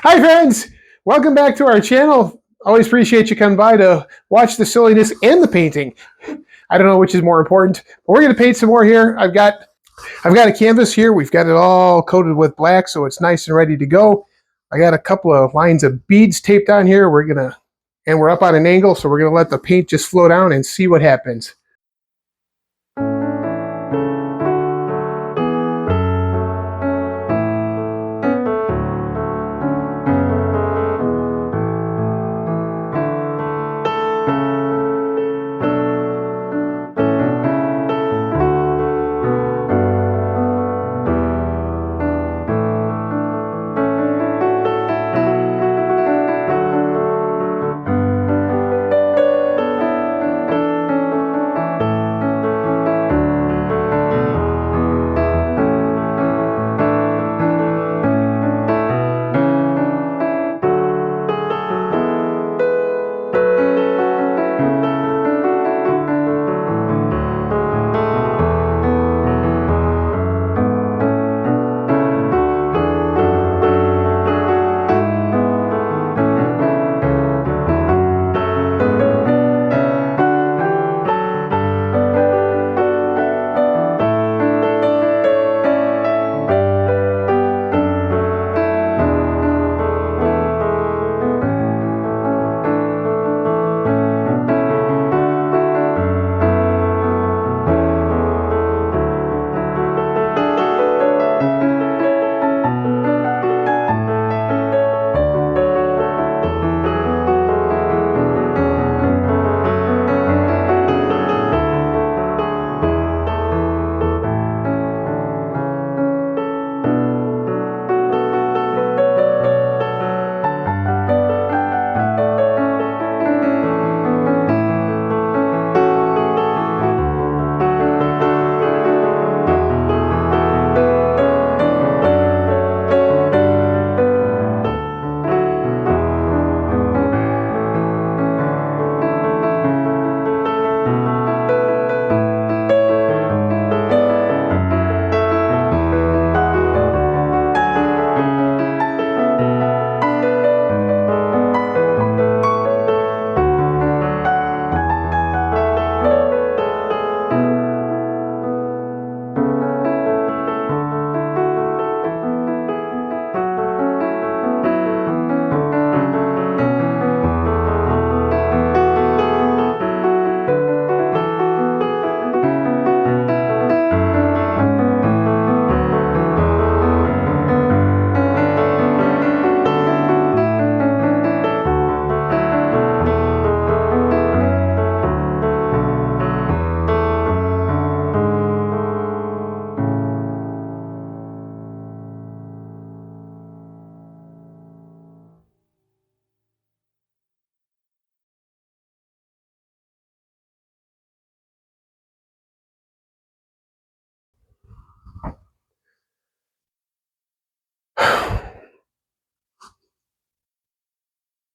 Hi friends, welcome back to our channel. Always appreciate you coming by to watch the silliness and the painting. I don't know which is more important, but we're going to paint some more here. I've got a canvas here. We've got it all coated with black, so it's nice and ready to go. I got a couple of lines of beads taped on here. And we're up on an angle, so we're gonna let the paint just flow down and see what happens.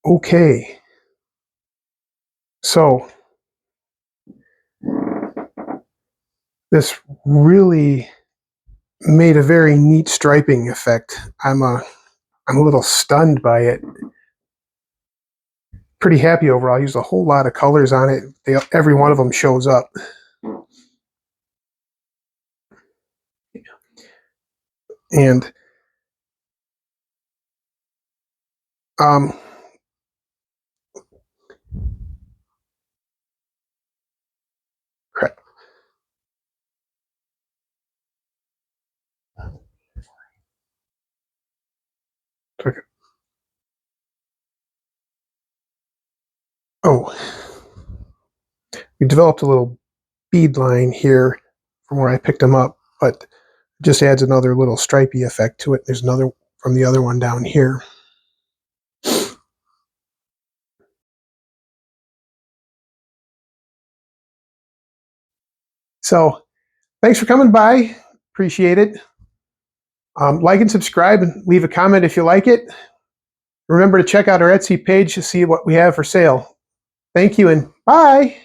Okay, so this really made a very neat striping effect. I'm a little stunned by it. Pretty happy overall. I used a whole lot of colors on it. Every one of them shows up. And crap. Oh, we developed a little bead line here from where I picked them up, but it just adds another little stripey effect to it. There's another from the other one down here. So thanks for coming by. Appreciate it. Like and subscribe and leave a comment if you like it. Remember to check out our Etsy page to see what we have for sale. Thank you and bye.